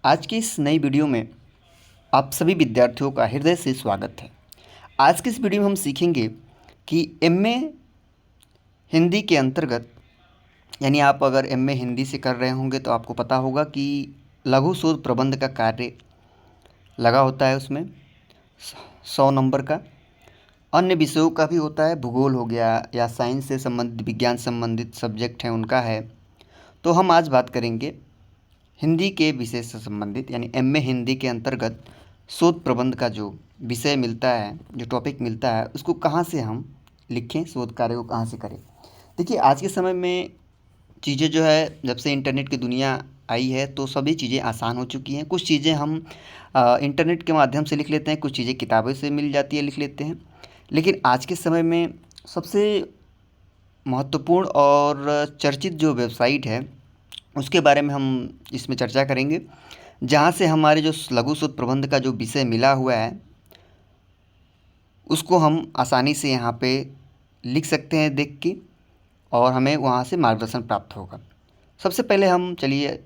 आज की इस नई वीडियो में आप सभी विद्यार्थियों का हृदय से स्वागत है। आज की इस वीडियो में हम सीखेंगे कि एमए हिंदी के अंतर्गत, यानी आप अगर एमए हिंदी से कर रहे होंगे तो आपको पता होगा कि लघु शोध प्रबंध का कार्य लगा होता है, उसमें 100 नंबर का। अन्य विषयों का भी होता है, भूगोल हो गया या साइंस से संबंधित, विज्ञान संबंधित सब्जेक्ट हैं उनका है। तो हम आज बात करेंगे हिंदी के विषय से संबंधित, यानी एमए हिंदी के अंतर्गत शोध प्रबंध का जो विषय मिलता है, जो टॉपिक मिलता है, उसको कहाँ से हम लिखें, शोध कार्य को कहाँ से करें। देखिए, आज के समय में चीज़ें जो है, जब से इंटरनेट की दुनिया आई है तो सभी चीज़ें आसान हो चुकी हैं। कुछ चीज़ें हम इंटरनेट के माध्यम से लिख लेते हैं, कुछ चीज़ें किताबों से मिल जाती है, लिख लेते हैं। लेकिन आज के समय में सबसे महत्वपूर्ण और चर्चित जो वेबसाइट है, उसके बारे में हम इसमें चर्चा करेंगे, जहाँ से हमारे जो लघु शोध प्रबंध का जो विषय मिला हुआ है उसको हम आसानी से यहाँ पे लिख सकते हैं देख के, और हमें वहाँ से मार्गदर्शन प्राप्त होगा। सबसे पहले हम चलिए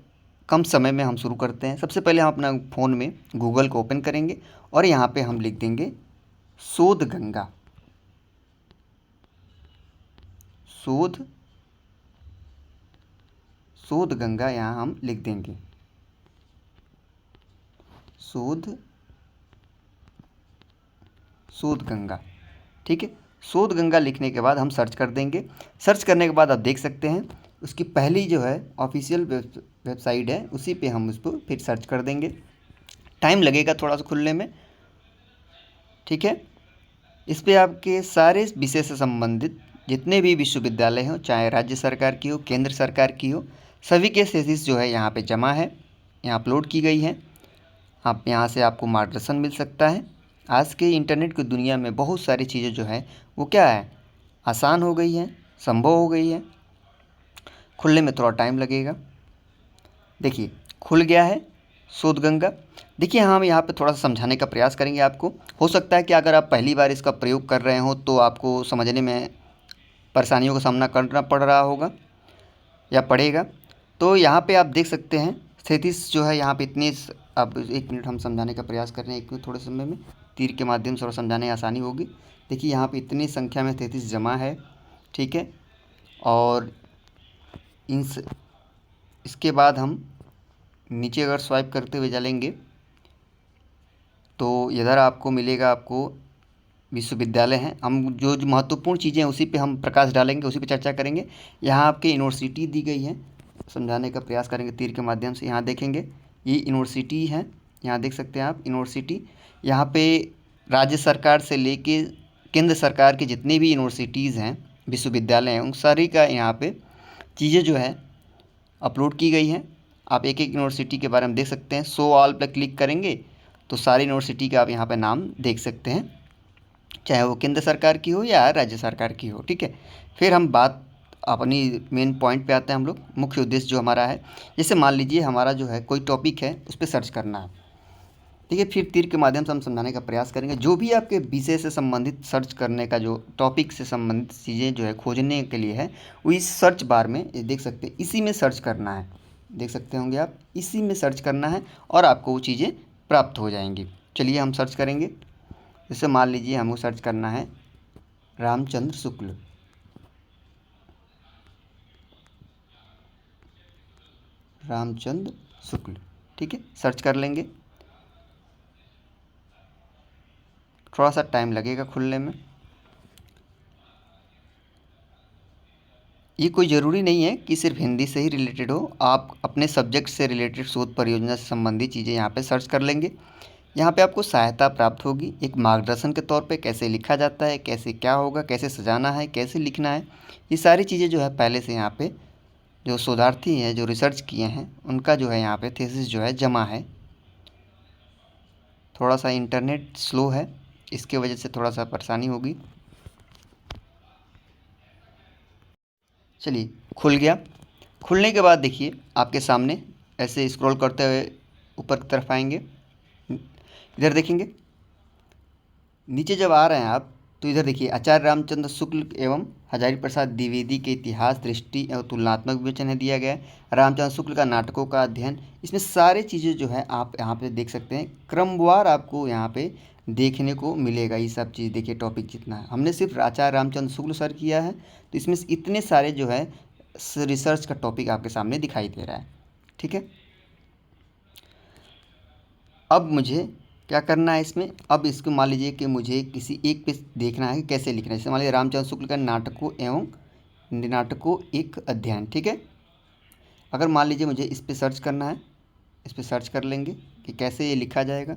कम समय में हम शुरू करते हैं। सबसे पहले हम अपना फ़ोन में गूगल को ओपन करेंगे और यहाँ पे हम लिख देंगे शोध गंगा। शोध गंगा यहाँ हम लिख देंगे, शोध गंगा। ठीक है, शोध गंगा लिखने के बाद हम सर्च कर देंगे। सर्च करने के बाद आप देख सकते हैं उसकी पहली जो है ऑफिशियल वेबसाइट है, उसी पे हम उसको फिर सर्च कर देंगे। टाइम लगेगा थोड़ा सा खुलने में, ठीक है। इस पे आपके सारे विषय से संबंधित जितने भी विश्वविद्यालय हों, चाहे राज्य सरकार की हो, केंद्र सरकार की हो, सभी के थीसिस जो है यहाँ पे जमा है, यहाँ अपलोड की गई है। आप यहाँ से आपको मार्गदर्शन मिल सकता है। आज के इंटरनेट की दुनिया में बहुत सारी चीज़ें जो है वो क्या है, आसान हो गई है, संभव हो गई है। खुलने में थोड़ा टाइम लगेगा। देखिए, खुल गया है शोध गंगा। देखिए, हम यहाँ पे थोड़ा सा समझाने का प्रयास करेंगे आपको। हो सकता है कि अगर आप पहली बार इसका प्रयोग कर रहे हो तो आपको समझने में परेशानियों का सामना करना पड़ रहा होगा या पड़ेगा। तो यहाँ पे आप देख सकते हैं थीसिस जो है यहाँ पे इतनी, अब 1 मिनट हम समझाने का प्रयास कर रहे हैं, 1 मिनट थोड़े समय में तीर के माध्यम से थोड़ा समझाने में आसानी होगी। देखिए, यहाँ पे इतनी संख्या में थीसिस जमा है, ठीक है। और इसके बाद हम नीचे अगर स्वाइप करते हुए चलेंगे तो इधर आपको मिलेगा, आपको विश्वविद्यालय हैं। हम जो जो महत्वपूर्ण चीज़ें हैं उसी पे हम प्रकाश डालेंगे, उसी पे चर्चा करेंगे। यहाँ आपकी यूनिवर्सिटी दी गई है, समझाने का प्रयास करेंगे तीर के माध्यम से। यहाँ देखेंगे ये यूनिवर्सिटी है, यहाँ देख सकते हैं आप यूनिवर्सिटी। यहाँ पे राज्य सरकार से लेके केंद्र सरकार की जितनी भी यूनिवर्सिटीज़ हैं, विश्वविद्यालय हैं, उन सारी का यहाँ पे चीज़ें जो है अपलोड की गई हैं। आप एक एक यूनिवर्सिटी के बारे में देख सकते हैं। शो ऑल पर क्लिक करेंगे तो सारी यूनिवर्सिटी का आप यहाँ पे नाम देख सकते हैं, चाहे वो केंद्र सरकार की हो या राज्य सरकार की हो, ठीक है। फिर हम बात अपनी मेन पॉइंट पे आते हैं हम लोग, मुख्य उद्देश्य जो हमारा है। जैसे मान लीजिए हमारा जो है कोई टॉपिक है, उस पर सर्च करना है, ठीक है। फिर तीर के माध्यम से हम समझाने का प्रयास करेंगे। जो भी आपके विषय से संबंधित सर्च करने का, जो टॉपिक से संबंधित चीज़ें जो है खोजने के लिए है, वो इस सर्च बार में ये देख सकते हैं, इसी में सर्च करना है। देख सकते होंगे आप, इसी में सर्च करना है और आपको वो चीज़ें प्राप्त हो जाएंगी। चलिए हम सर्च करेंगे। जैसे मान लीजिए हमको सर्च करना है रामचंद्र शुक्ल, रामचंद्र शुक्ल, ठीक है। सर्च कर लेंगे, थोड़ा सा टाइम लगेगा खुलने में। ये कोई ज़रूरी नहीं है कि सिर्फ हिंदी से ही रिलेटेड हो, आप अपने सब्जेक्ट से रिलेटेड शोध परियोजना से संबंधित चीज़ें यहाँ पे सर्च कर लेंगे। यहाँ पे आपको सहायता प्राप्त होगी एक मार्गदर्शन के तौर पे, कैसे लिखा जाता है, कैसे क्या होगा, कैसे सजाना है, कैसे लिखना है, ये सारी चीज़ें जो है पहले से यहाँ पे जो शोधार्थी हैं, जो रिसर्च किए हैं, उनका जो है यहाँ पे थीसिस जो है जमा है। थोड़ा सा इंटरनेट स्लो है, इसके वजह से थोड़ा सा परेशानी होगी। चलिए, खुल गया। खुलने के बाद देखिए आपके सामने ऐसे स्क्रॉल करते हुए ऊपर की तरफ आएंगे, इधर देखेंगे। नीचे जब आ रहे हैं आप तो इधर देखिए, आचार्य रामचंद्र शुक्ल एवं हजारी प्रसाद द्विवेदी के इतिहास, दृष्टि एवं तुलनात्मक विवेचन है दिया गया है। रामचंद्र शुक्ल का नाटकों का अध्ययन, इसमें सारे चीज़ें जो है आप यहाँ पे देख सकते हैं, क्रमवार आपको यहाँ पे देखने को मिलेगा। ये सब चीज़ देखिए, टॉपिक जितना है, हमने सिर्फ आचार्य रामचंद्र शुक्ल सर किया है, तो इसमें इतने सारे जो है रिसर्च का टॉपिक आपके सामने दिखाई दे रहा है। ठीक है, अब मुझे क्या करना है इसमें, अब इसको मान लीजिए कि मुझे किसी एक पे देखना है कि कैसे लिखना है। जैसे मान लीजिए रामचंद्र शुक्ल का नाटकों एवं नाटकों एक अध्ययन। ठीक है, अगर मान लीजिए मुझे इस पे सर्च करना है, इस पे सर्च कर लेंगे कि कैसे ये लिखा जाएगा।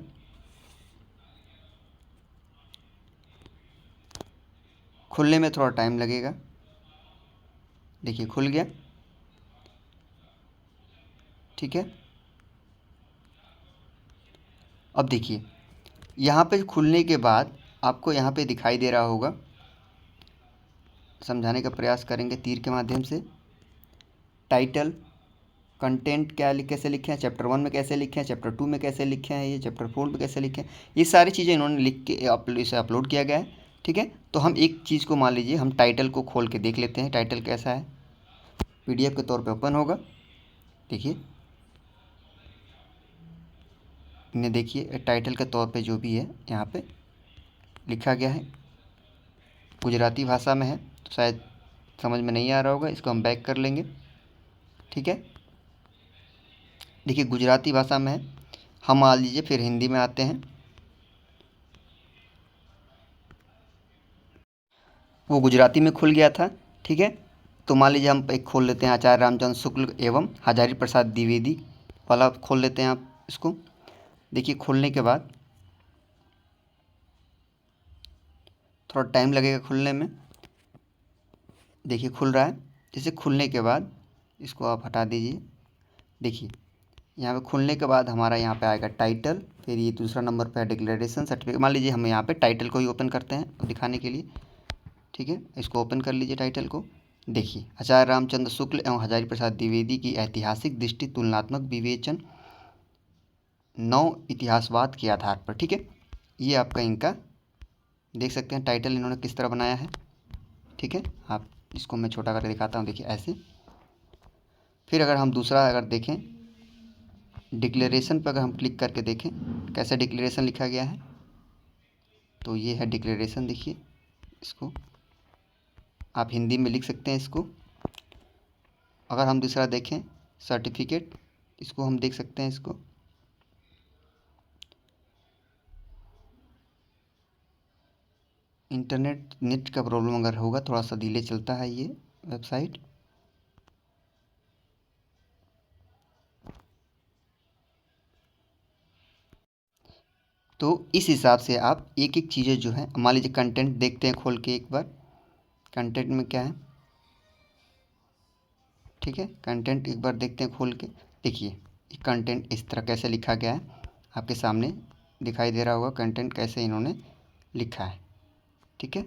खुलने में थोड़ा टाइम लगेगा। देखिए खुल गया। ठीक है, अब देखिए यहाँ पे खुलने के बाद आपको यहाँ पे दिखाई दे रहा होगा, समझाने का प्रयास करेंगे तीर के माध्यम से। टाइटल, कंटेंट क्या कैसे लिखे हैं, चैप्टर 1 में कैसे लिखे हैं, चैप्टर 2 में कैसे लिखे हैं, ये चैप्टर 4 में कैसे लिखे हैं, ये सारी चीज़ें इन्होंने लिख के इसे अपलोड किया गया है। ठीक है, तो हम एक चीज़ को मान लीजिए, हम टाइटल को खोल के देख लेते हैं, टाइटल कैसा है। PDF के तौर पे ओपन होगा। देखिए इन्हें देखिए, टाइटल के तौर पे जो भी है यहाँ पे लिखा गया है, गुजराती भाषा में है, तो शायद समझ में नहीं आ रहा होगा, इसको हम बैक कर लेंगे। ठीक है, देखिए गुजराती भाषा में है। हम मान लीजिए फिर हिंदी में आते हैं, वो गुजराती में खुल गया था। ठीक है, तो मान लीजिए हम एक खोल लेते हैं, आचार्य रामचंद्र शुक्ल एवं हजारी प्रसाद द्विवेदी वाला खोल लेते हैं आप इसको। देखिए खुलने के बाद थोड़ा टाइम लगेगा खुलने में। देखिए खुल रहा है। जैसे खुलने के बाद इसको आप हटा दीजिए। देखिए यहाँ पे खुलने के बाद हमारा यहाँ पे आएगा टाइटल, फिर ये दूसरा नंबर पे है डिक्लेरेशन सर्टिफिकेट। मान लीजिए हम यहाँ पे टाइटल को ही ओपन करते हैं दिखाने के लिए। ठीक है, इसको ओपन कर लीजिए टाइटल को। देखिए, आचार्य रामचंद्र शुक्ल एवं हजारी प्रसाद द्विवेदी की ऐतिहासिक दृष्टि, तुलनात्मक विवेचन, 9 इतिहासवाद के आधार पर। ठीक है, ये आपका इनका देख सकते हैं टाइटल इन्होंने किस तरह बनाया है। ठीक है, आप इसको मैं छोटा करके दिखाता हूँ। देखिए ऐसे। फिर अगर हम दूसरा अगर देखें, डिक्लेरेशन पर अगर हम क्लिक करके देखें कैसे डिक्लेरेशन लिखा गया है, तो ये है डिक्लेरेशन। देखिए इसको आप हिंदी में लिख सकते हैं इसको। अगर हम दूसरा देखें सर्टिफिकेट, इसको हम देख सकते हैं इसको। इंटरनेट नेट का प्रॉब्लम अगर होगा, थोड़ा सा डिले चलता है ये वेबसाइट। तो इस हिसाब से आप एक एक चीज़ें जो है, मान लीजिए कंटेंट देखते हैं खोल के एक बार, कंटेंट में क्या है। ठीक है, कंटेंट एक बार देखते हैं खोल के। देखिए ये कंटेंट इस तरह कैसे लिखा गया है, आपके सामने दिखाई दे रहा होगा कंटेंट कैसे इन्होंने लिखा है। ठीक है,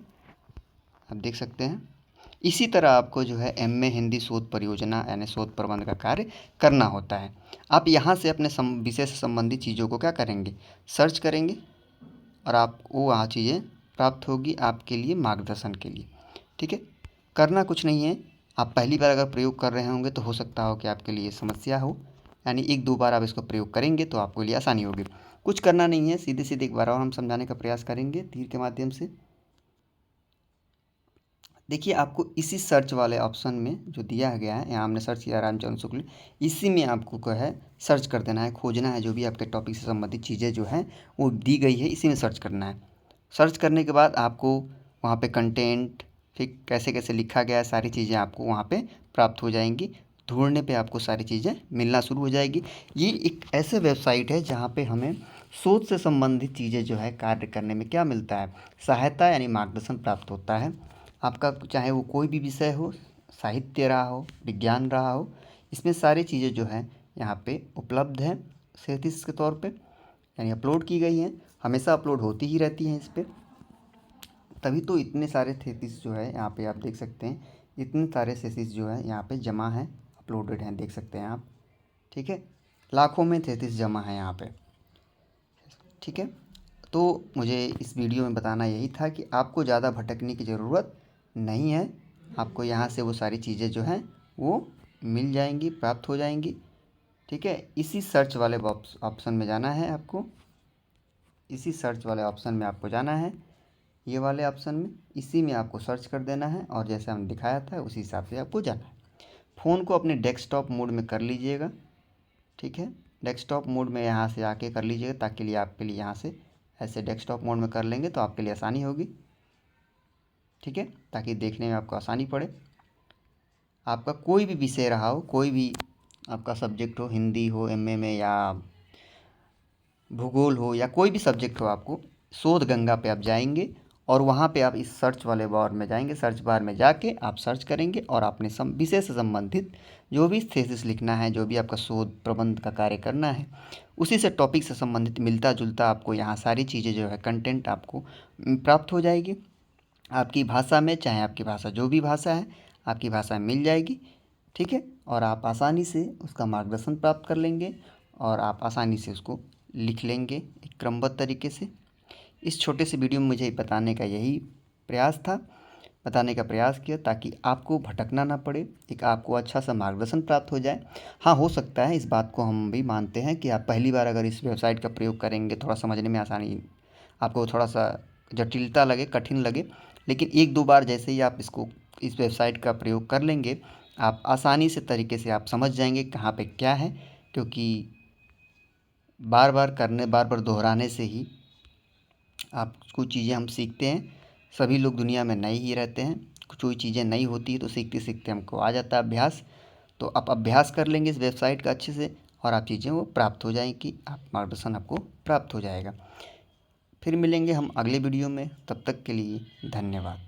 आप देख सकते हैं। इसी तरह आपको जो है MA हिंदी शोध परियोजना यानी शोध प्रबंध का कार्य करना होता है। आप यहाँ से अपने विषय से संबंधित चीज़ों को क्या करेंगे, सर्च करेंगे, और आपको वहाँ चीज़ें प्राप्त होगी आपके लिए मार्गदर्शन के लिए। ठीक है, करना कुछ नहीं है। आप पहली बार अगर प्रयोग कर रहे होंगे तो हो सकता हो कि आपके लिए समस्या हो, यानी 1-2 बार आप इसको प्रयोग करेंगे तो आपके लिए आसानी होगी। कुछ करना नहीं है, सीधे सीधे एक बार और हम समझाने का प्रयास करेंगे तीर के माध्यम से। देखिए आपको इसी सर्च वाले ऑप्शन में जो दिया गया है, यहाँ हमने सर्च किया रामचंद्र शुक्ल, इसी में आपको क्या है सर्च कर देना है, खोजना है। जो भी आपके टॉपिक से संबंधित चीज़ें जो हैं वो दी गई है, इसी में सर्च करना है। सर्च करने के बाद आपको वहाँ पे कंटेंट, फिर कैसे कैसे लिखा गया है, सारी चीज़ें आपको वहाँ पे प्राप्त हो जाएंगी। ढूंढने पे आपको सारी चीज़ें मिलना शुरू हो जाएगी। ये एक ऐसे वेबसाइट है जहाँ पे हमें शोध से संबंधित चीज़ें जो है कार्य करने में क्या मिलता है, सहायता यानी मार्गदर्शन प्राप्त होता है। आपका चाहे वो कोई भी विषय हो, साहित्य रहा हो, विज्ञान रहा हो, इसमें सारी चीज़ें जो हैं यहाँ पे उपलब्ध हैं थीसिस के तौर पे, यानी अपलोड की गई हैं। हमेशा अपलोड होती ही रहती हैं इस पर, तभी तो इतने सारे थीसिस जो है यहाँ पे आप देख सकते हैं, इतने सारे थीसिस जो है यहाँ पे जमा हैं, अपलोडेड हैं, देख सकते हैं आप। ठीक है, लाखों में थीसिस जमा है यहाँ पे। ठीक है, तो मुझे इस वीडियो में बताना यही था कि आपको ज़्यादा भटकने की ज़रूरत नहीं है। आपको यहाँ से वो सारी चीज़ें जो हैं वो मिल जाएंगी, प्राप्त हो जाएंगी। ठीक है, इसी सर्च वाले ऑप्शन में जाना है आपको, इसी सर्च वाले ऑप्शन में आपको जाना है, ये वाले ऑप्शन में, इसी में आपको सर्च कर देना है और जैसे हमने दिखाया था उसी हिसाब से आपको जाना है। फ़ोन को अपने डेस्कटॉप मोड में कर लीजिएगा। ठीक है, डेस्कटॉप मोड में यहाँ से आके कर लीजिएगा, ताकि लिए आपके लिए यहाँ से ऐसे डेस्कटॉप मोड में कर लेंगे तो आपके लिए आसानी होगी। ठीक है, ताकि देखने में आपको आसानी पड़े। आपका कोई भी विषय रहा हो, कोई भी आपका सब्जेक्ट हो, हिंदी हो एमए में, या भूगोल हो, या कोई भी सब्जेक्ट हो, आपको शोध गंगा पे आप जाएंगे और वहाँ पे आप इस सर्च वाले बार में जाएंगे। सर्च बार में जाके आप सर्च करेंगे और अपने विषय से संबंधित जो भी थीसिस लिखना है, जो भी आपका शोध प्रबंध का कार्य करना है, उसी से टॉपिक से संबंधित मिलता जुलता आपको यहाँ सारी चीज़ें जो है कंटेंट आपको प्राप्त हो जाएगी आपकी भाषा में। चाहे आपकी भाषा जो भी भाषा है, आपकी भाषा में मिल जाएगी। ठीक है, और आप आसानी से उसका मार्गदर्शन प्राप्त कर लेंगे और आप आसानी से उसको लिख लेंगे एक क्रमबद्ध तरीके से। इस छोटे से वीडियो में मुझे बताने का यही प्रयास था, बताने का प्रयास किया ताकि आपको भटकना ना पड़े, एक आपको अच्छा सा मार्गदर्शन प्राप्त हो जाए। हाँ, हो सकता है, इस बात को हम भी मानते हैं कि आप पहली बार अगर इस वेबसाइट का प्रयोग करेंगे, थोड़ा समझने में आसानी, आपको थोड़ा सा जटिलता लगे, कठिन लगे, लेकिन एक दो बार जैसे ही आप इसको, इस वेबसाइट का प्रयोग कर लेंगे, आप आसानी से तरीके से आप समझ जाएंगे कहाँ पे क्या है। क्योंकि बार बार दोहराने से ही आप कुछ चीज़ें हम सीखते हैं। सभी लोग दुनिया में नए ही रहते हैं, कोई चीज़ें नई होती है तो सीखते सीखते हमको आ जाता है अभ्यास। तो आप अभ्यास कर लेंगे इस वेबसाइट का अच्छे से और आप चीज़ें वो प्राप्त हो जाएंगी, आप मार्गदर्शन आपको प्राप्त हो जाएगा। फिर मिलेंगे हम अगले वीडियो में, तब तक के लिए धन्यवाद।